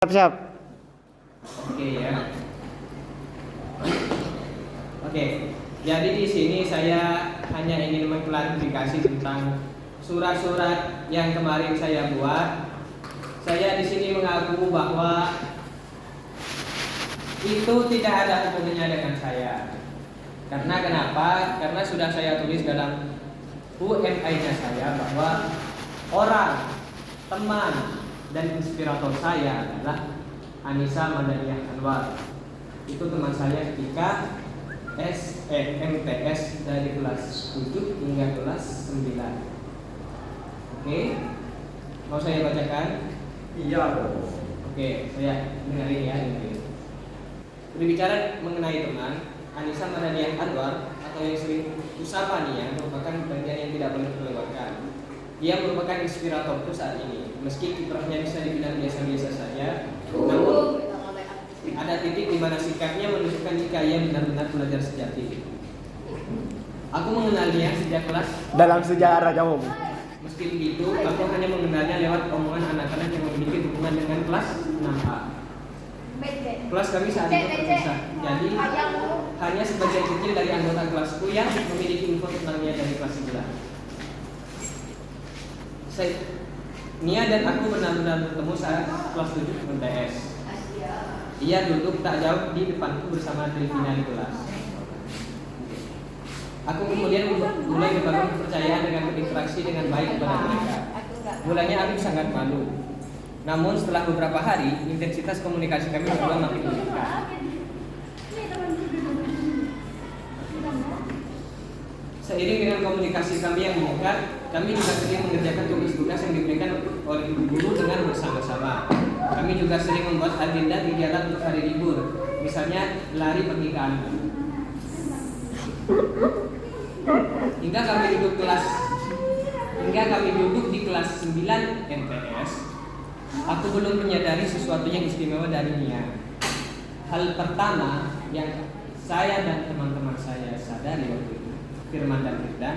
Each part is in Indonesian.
Siap. Oke ya. Oke. Jadi di sini saya hanya ingin mengklarifikasi tentang surat-surat yang kemarin saya buat. Saya di sini mengaku bahwa itu tidak ada hubungannya dengan saya. Karena kenapa? Karena sudah saya tulis dalam UMI-nya saya bahwa orang, teman, dan inspirator saya adalah Anissa Madaniyah Anwar. Itu teman saya ketika MTS dari kelas 7 hingga kelas 9. Oke, mau saya bacakan? Iya. Oke, saya dengarin ya. Berbicara mengenai teman, Anissa Madaniyah Anwar atau yang sering usapa Nia merupakan bagian yang tidak boleh terlewatkan. Dia merupakan inspiratorku saat ini. Meski kiprahnya bisa dibilang biasa-biasa saja, namun ada titik di mana sikapnya menunjukkan jika ia benar-benar belajar sejati. Aku mengenalnya sejak kelas. Dalam sejarah kamu. Meski begitu, aku hanya mengenalnya lewat omongan anak-anak yang memiliki hubungan dengan kelas 6A. Kelas kami saat itu terpisah, jadi hanya sebagian kecil dari anggota kelasku yang memiliki info tentangnya dari kelas 11. Nia dan aku benar-benar bertemu saat kelas 7 MTS. Ia duduk tak jauh di depanku bersama Delvina di kelas. Aku kemudian mulai membangun kepercayaan dengan berinteraksi dengan baik kepada mereka. Mulanya aku sangat malu. Namun setelah beberapa hari, intensitas komunikasi kami berdua makin meningkat. Seiring dengan komunikasi kami yang meningkat, kami juga sering mengerjakan tugas-tugas yang diberikan oleh guru dengan bersama-sama. Kami juga sering membuat agenda kegiatan untuk hari libur, misalnya lari pergi ke Antam. Hingga kami duduk di kelas 9 MTS, aku belum menyadari sesuatu yang istimewa dari Nia. Hal pertama yang saya dan teman-teman saya sadari waktu itu, Firman dan Firdan,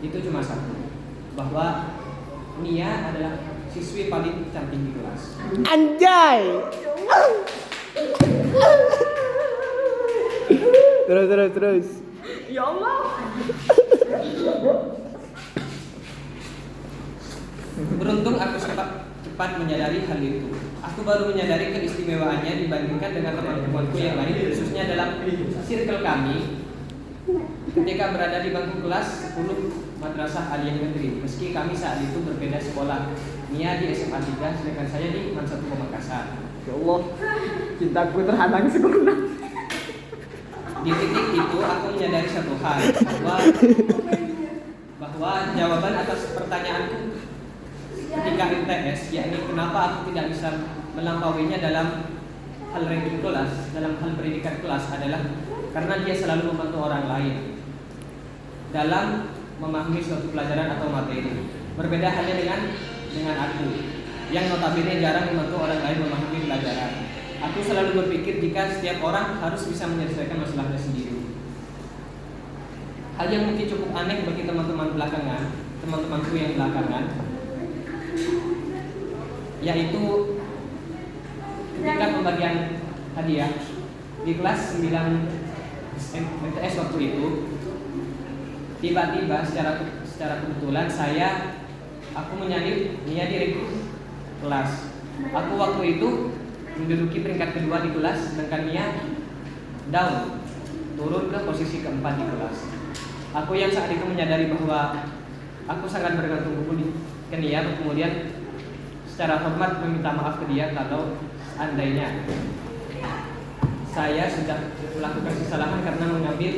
itu cuma satu, bahwa Nia adalah siswi paling cantik di kelas. Anjay. Terus. Ya Allah. Beruntung aku cepat menyadari hal itu. Aku baru menyadari keistimewaannya dibandingkan dengan teman-temanku yang lain, khususnya dalam circle kami ketika berada di bangku kelas 10 Madrasah Aliyah Negeri. Meski kami saat itu berbeda sekolah, Nia di SMA 3, sedangkan saya di Man 1 Makassar. Ya Allah, cintaku terhalang sempurna. Di titik itu aku menyadari satu hal, bahwa jawaban atas pertanyaanku ketika MTS, yakni kenapa aku tidak bisa melampauinya dalam hal ranking kelas, dalam hal pendidikan kelas, adalah karena dia selalu membantu orang lain dalam memahami suatu pelajaran atau materi. Berbeda halnya dengan aku yang notabene jarang membantu orang lain memahami pelajaran. Aku selalu berpikir jika setiap orang harus bisa menyelesaikan masalahnya sendiri. Hal yang mungkin cukup aneh bagi teman-temanku yang belakangan, yaitu ketika pembagian hadiah di kelas 9 MTS waktu itu, tiba-tiba secara kebetulan aku menyalip Nia di kelas. Aku waktu itu menduduki peringkat kedua di kelas, sedangkan Nia down, turun ke posisi keempat di kelas. Aku yang saat itu menyadari bahwa aku sangat bergantung ke Nia, kemudian secara hormat meminta maaf ke dia kalau seandainya saya sudah melakukan kesalahan karena mengambil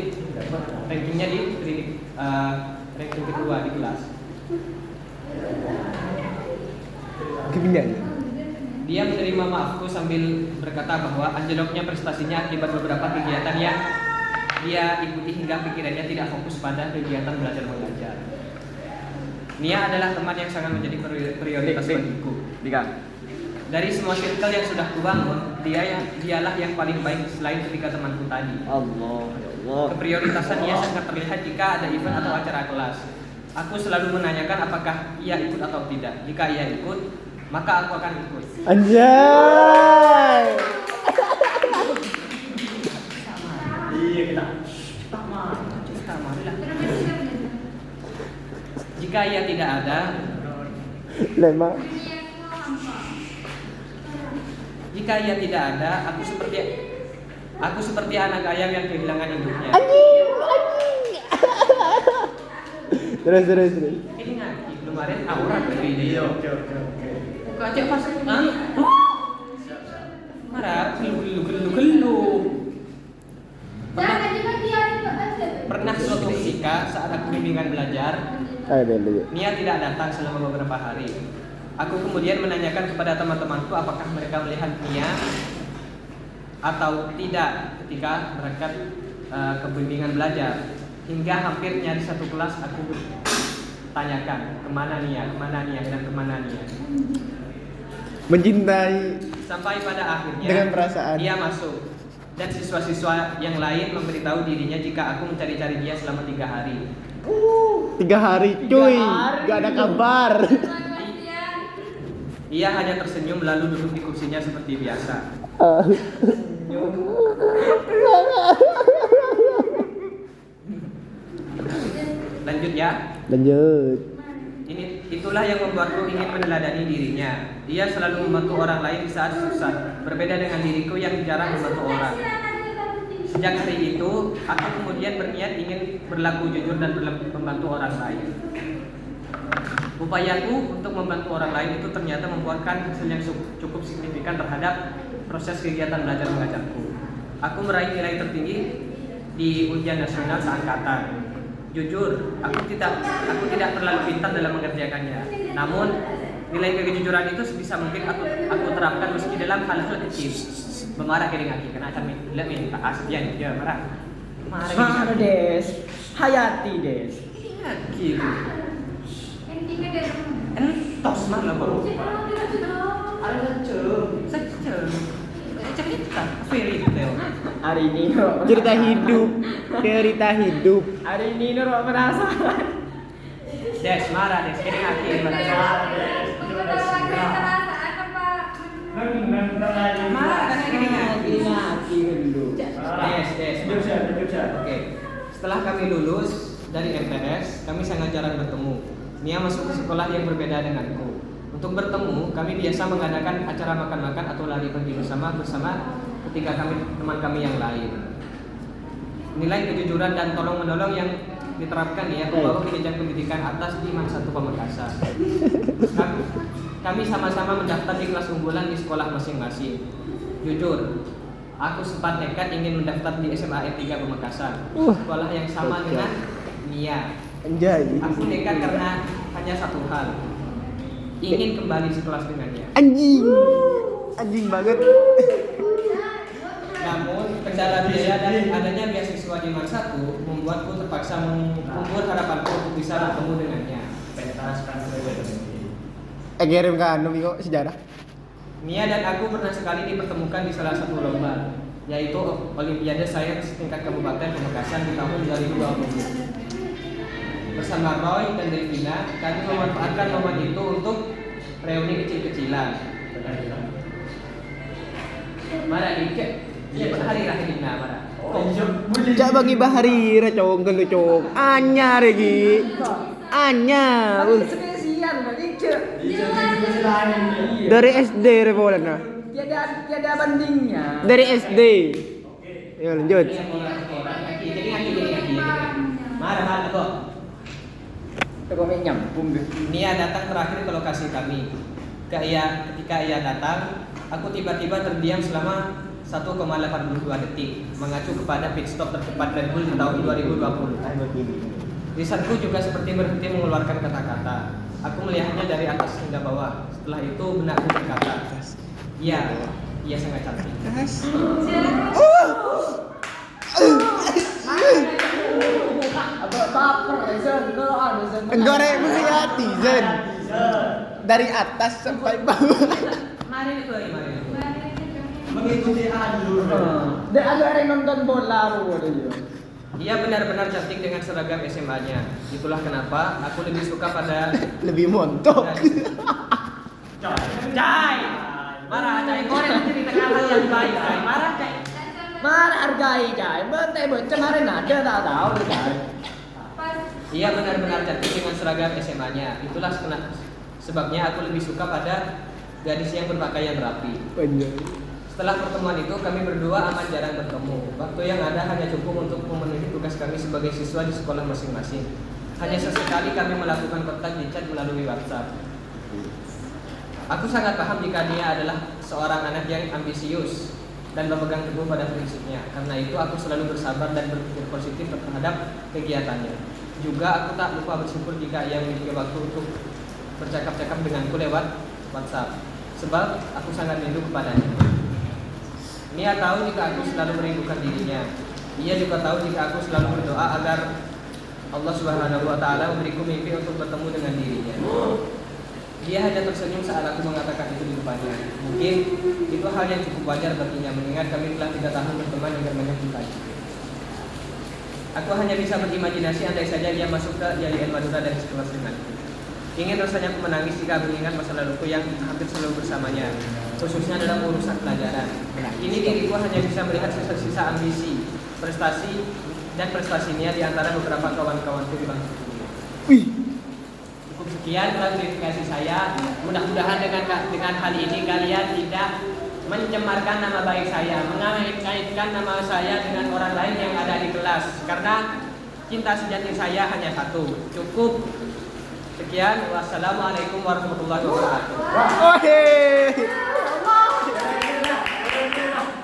rankingnya di ranking kedua di kelas. Kebinyang. Dia menerima maafku sambil berkata bahwa anjloknya prestasinya akibat beberapa kegiatan yang dia ikuti hingga pikirannya tidak fokus pada kegiatan belajar mengajar. Nia adalah teman yang sangat menjadi prioritas bagiku. Dari semua circle yang sudah kubangun, dialah yang paling baik selain ketiga temanku tadi. Allah. Keprioritasan Nia sangat terlihat jika ada event atau acara kelas. Aku selalu menanyakan apakah ia ikut atau tidak. Jika ia ikut, maka aku akan ikut. Anjay. Iya kita. Jika ia tidak ada, Lema. jika ia tidak ada, aku seperti anak ayam yang kehilangan induknya. Anjing. Terus. Ini ngaji kemarin aurat lebih Iya, dia. oke. Buka aja pas, marah, gelu. Pernah suatu ketika saat aku bimbingan belajar, Nia tidak datang selama beberapa hari. Aku kemudian menanyakan kepada teman-temanku apakah mereka melihat Nia atau tidak ketika mereka ke bimbingan belajar. Hingga hampir nyaris satu kelas aku tanyakan kemana Nia dan kemana Nia. Mencintai Sampai pada akhirnya dengan perasaan. dia masuk dan siswa-siswa yang lain memberitahu dirinya jika aku mencari-cari dia selama 3 hari. 3 hari cuy, gak ada kabar. Ia hanya tersenyum lalu duduk di kursinya seperti biasa. Lanjut ya. Lanjut. Itulah yang membuatku ingin meneladani dirinya. Ia selalu membantu orang lain di saat susah, berbeda dengan diriku yang jarang membantu orang. Sejak hari itu, aku kemudian berniat ingin berlaku jujur dan membantu orang lain. Upayaku untuk membantu orang lain itu ternyata membuahkan hasil yang cukup signifikan terhadap proses kegiatan belajar mengajarku. Aku meraih nilai tertinggi di ujian nasional seangkatan. Jujur, aku tidak terlalu pintar dalam mengerjakannya. Namun, nilai kejujuran itu sebisa mungkin aku terapkan meski dalam hal-hal kecil. Memarah kering lagi karena akan lebih tak asian dia marah. Mana Des? Hayati Des. Gitu. Entos mah lah baru. Ada secel. Cerita fairy tale. Hari ini Cerita hidup. Hari ini Nur penasaran. Des marah Des kering lagi marah karena kering lagi. Des. Oke. Setelah kami lulus dari MTS, kami sangat jarang bertemu. Nia masuk ke sekolah yang berbeda denganku. Untuk bertemu, kami biasa mengadakan acara makan-makan atau lari pergi bersama ketika teman kami yang lain. Nilai kejujuran dan tolong-menolong yang diterapkan Nia membawa ke jenjang pendidikan atas di MAN 1 Pamekasan. Kami sama-sama mendaftar di kelas unggulan di sekolah masing-masing. Jujur, aku sempat nekat ingin mendaftar di SMA N3 Pamekasan, sekolah yang sama dengan Nia. Anjay. Aku nekat karena hanya satu hal, ingin kembali sekelas dengannya. Anjing banget. Namun kendala biaya dan adanya beasiswa di MAN 1 membuatku terpaksa mengubur harapanku untuk bisa bertemu dengannya. Kirim kan Miko sejarah. Nia dan aku pernah sekali dipertemukan di salah satu lomba, yaitu Olimpiade Sains tingkat Kabupaten Pamekasan di tahun 2020. Bersama Roy dan Devina, kami memanfaatkan momen itu untuk reuni kecil-kecilan. Mara dikit, ya hari rahina mara. Jak bagi bahari racong gelu cong. Anyar lagi. Anyar. Spesial Dike. Dari SD revolana. Tiada bandingnya. Dari SD. Ya lanjut. Jadi Mara kok. Kami nyambung deh. Nia datang terakhir ke lokasi kami. Ketika ia datang, aku tiba-tiba terdiam selama 1,82 detik, mengacu kepada pit stop tercepat Red Bull di tahun 2020. Lisanku juga seperti berhenti mengeluarkan kata-kata. Aku melihatnya dari atas hingga bawah. Setelah itu benakku berkata, "Iya, ia sangat cantik." Abang baper Zen, kalau ada Zen. Goreng mesti hati Zen. Dari atas sampai bawah. Mari itu. Mengikuti alur. Dia ada yang nonton bola ruang dia. Ia benar-benar cantik dengan seragam SMA-nya. Itulah kenapa aku lebih suka pada Lebih montok. Cai. Marah Cai. Korek menceritakan hal yang baik Cai. Marah Cai. Marah hargai Cai. Bentai kemarin ada tak tahu Cai. Ia benar-benar cantik dengan seragam SMA-nya. Itulah sebabnya aku lebih suka pada gadis yang berpakaian rapi. Setelah pertemuan itu kami berdua amat jarang bertemu. Waktu yang ada hanya cukup untuk memenuhi tugas kami sebagai siswa di sekolah masing-masing. Hanya sesekali kami melakukan kontak di chat melalui WhatsApp. Aku sangat paham jika dia adalah seorang anak yang ambisius dan berpegang teguh pada prinsipnya. Karena itu aku selalu bersabar dan berpikir positif terhadap kegiatannya. Juga aku tak lupa bersyukur jika ia memiliki waktu untuk bercakap-cakap denganku lewat WhatsApp. Sebab aku sangat rindu kepadanya. Nia tahu jika aku selalu merindukan dirinya. Ia juga tahu jika aku selalu berdoa agar Allah Subhanahu wa taala memberiku mimpi untuk bertemu dengan dirinya. Dia hanya tersenyum saat aku mengatakan itu di depannya. Mungkin itu hal yang cukup wajar baginya mengingat kami telah 3 tahun berteman dengan banyak duka. Aku hanya bisa berimajinasi andai saja dia masuk ke JLN Madura dari sekelas denganku. Ingin rasanya aku menangis jika mengingat masa laluku yang hampir selalu bersamanya, khususnya dalam urusan pelajaran. Ini diriku hanya bisa melihat sisa-sisa ambisi, prestasinya di antara beberapa kawan-kawanku di bangku. Cukup sekian klarifikasi saya. Mudah-mudahan dengan hal ini kalian tidak mencemarkan nama baik saya, mengait-kaitkan nama saya dengan orang lain yang ada di kelas. Karena cinta sejati saya hanya satu. Cukup. Sekian, wassalamualaikum warahmatullahi wabarakatuh.